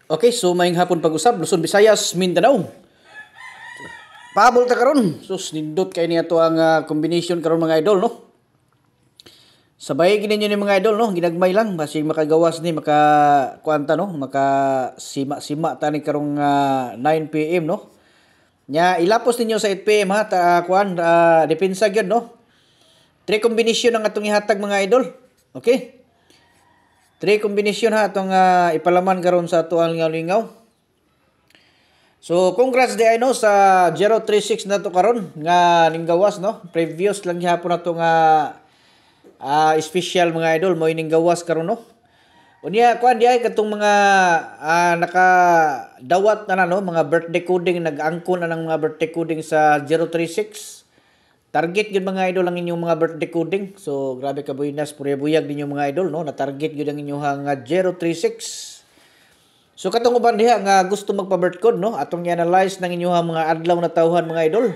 Okay, so maayong hapon pag-usab Luzon, Visayas, Mindanao. Paabol ta karon. Sus nindot kay ni ato ang combination karon mga idol no. Sabay gini ni mga idol no, ginagmay lang basig makagawas ni maka kuanta no, maka sima-sima tani karong 9 PM no. Nya ilapos ninyo sa 8 PM ha, depensa gyud no. Three combination ang atong ihatag mga idol. Okay? Three combination ha atong ipalaman karon sa ato ang lingaw. So congrats di no sa 036 na to karon nga ninggawas no. Previous lang gihapon na to nga special mga idol mo ninggawas karon no. Unya kuan di ay katong mga nakadawat na no, mga birthday coding nag-angkon na ng mga birthday coding sa 036. Target gyud mga idol ang inyong mga birthday coding. So grabe ka buinas purya-buyag ninyo mga idol no, na target gyud ang inyong 036. So katong uban diha nga gusto magpa-birth code no, atong i-analyze ng inyong mga adlaw na tawhan mga idol.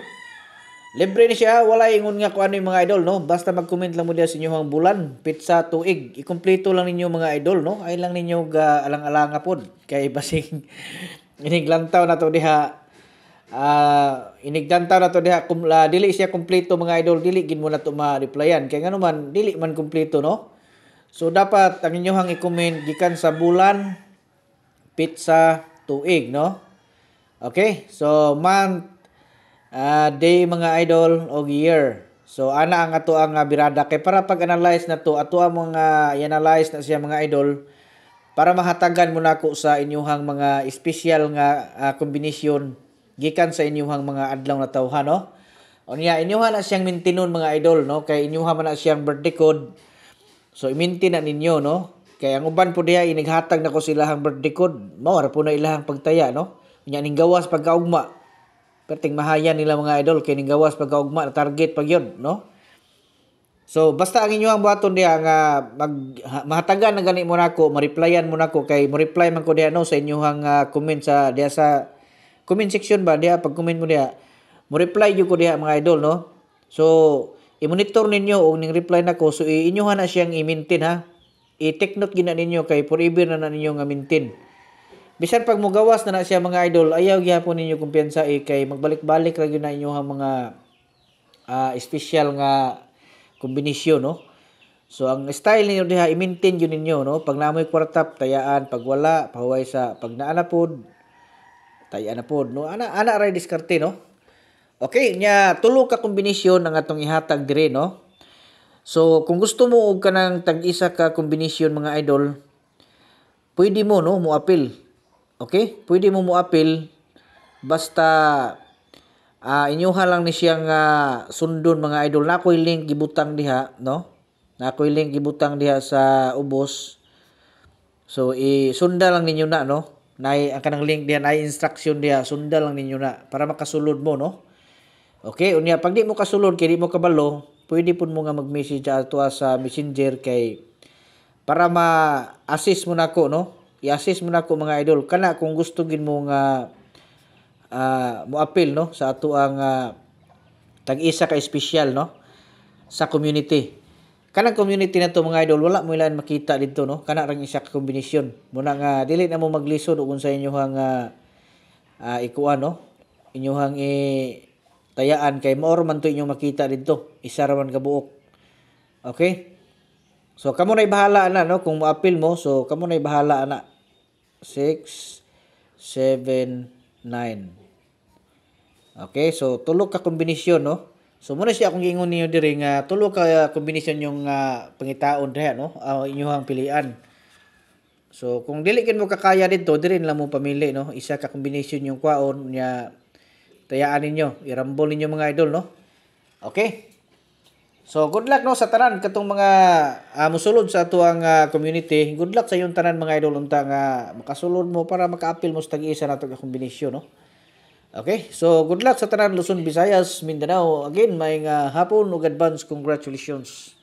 Libre ni siya, wala ingon nga kuan mga idol no, basta mag-comment lang mo diha sa inyong bulan, pitsa, tuig, ikumpleto lang ninyo mga idol no. Ay lang ninyo alang-alanga pod kay basing iniglantaw na to diha. Inigdantaw na to diha dili siya kumpleto mga idol, dili gid mo na to ma-replyan kay ngano man dili man kumpleto no. So dapat ang inyong i-comment gikan sa bulan, pitsa, tuig no. Okay, so month, day mga idol o year. So ana ang ato ang birada kay para pag-analyze na to ato ang mga i-analyze na siya mga idol para mahatagan mo nako sa inyong mga special nga kombinasyon gikan sa inyong mga adlaw na tawhan no. Unya inyuha na siyang maintinon mga idol no, kay inyuha man na siyang birthday code. So i-maintain na ninyo no. Kay ang uban po diha inighatag na ko silahang birthday code, mao ra po na ilahang pagtaya no. Unya ning gawas pagkaugma. Perting mahayan nila mga idol kay ning gawas pagkaugma na target pag yun no. So basta ang inyong buhaton diha nga mahatagan na gani mo nako, ma-replyan mo nako kay mo reply man ko diha no sa inyong comment sa diha sa comment section ba diha, pag comment mo diha mo reply jud ko diha mga idol no. So i-monitor ninyo og ning reply nako, so inyoha na siyang i-maintain ha. I-take note gina ninyo kay forever na ninyo nga maintain. Bisan pag mogawas na siya mga idol, ayaw gyapon ninyo kumpiyansa kay magbalik-balik ra gyud na inyong mga special nga kombinasyon no. So ang style ninyo diha i-maintain gyud ninyo no. Pag namoy kwarta tayaan, pag wala pahuway sa pag naa na pod tayaan na pod no. Ana ra diskarte no. Okay, nya tulo ka kombinasyon ang atong ihatag dire no. So kung gusto mo og kanang tag-isa ka kombinasyon mga idol, pwede mo no mo appeal. Okay? Pwede mo appeal basta inyuha lang ni siyang sundon mga idol. Nakoy link gibutang diha no. Nakoy link gibutang diha sa ubos. So isunda lang ninyo na no. Nay ang kanang link diha, nay instruction diha, sunda lang ninyo na para makasulod mo no. Okay, unya pag di mo kasulod kay di mo kabalo, pwede pud mo nga mag-message ato sa Messenger kay para ma-assist mo nako no. I-assist mo nako mga idol kana kung gusto gid mo nga mo appeal no sa ato ang tag-isa ka special no sa community. Kanang community na to mga idol wala mo ilan makita dito no. Kana rang isa ka kombinasyon. Muna nga dili na mo maglisod ug unsa inyohang ikuan no. Inyohang tayaan kay mao man to inyong makita dito. Isa ra man ka buok. Okay? So kamo nay bahala na no kung mo-appeal mo. So kamo nay bahala na. 6 7 9. Okay, so tulo ka kombinasyon no. So muna siya akong giingon niyo diri nga tulo ka kombinasyon yung pangitaon diha no, inyong pilian. So kung dili kin mo kakaya dito diri lang mo pamili no, isa ka kombinasyon yung kwaon nya tayaan ninyo, irambol ninyo mga idol no. Okay? So good luck no sa tanan katong mga mosulod sa ato ang community. Good luck sa yung tanan mga idol unta nga makasulod mo para maka-appeal mo sa tag-isa nato ka kombinasyon no. Okay? So good luck sa tanan Luzon, Visayas, Mindanao. Again, may hapon ug advance congratulations.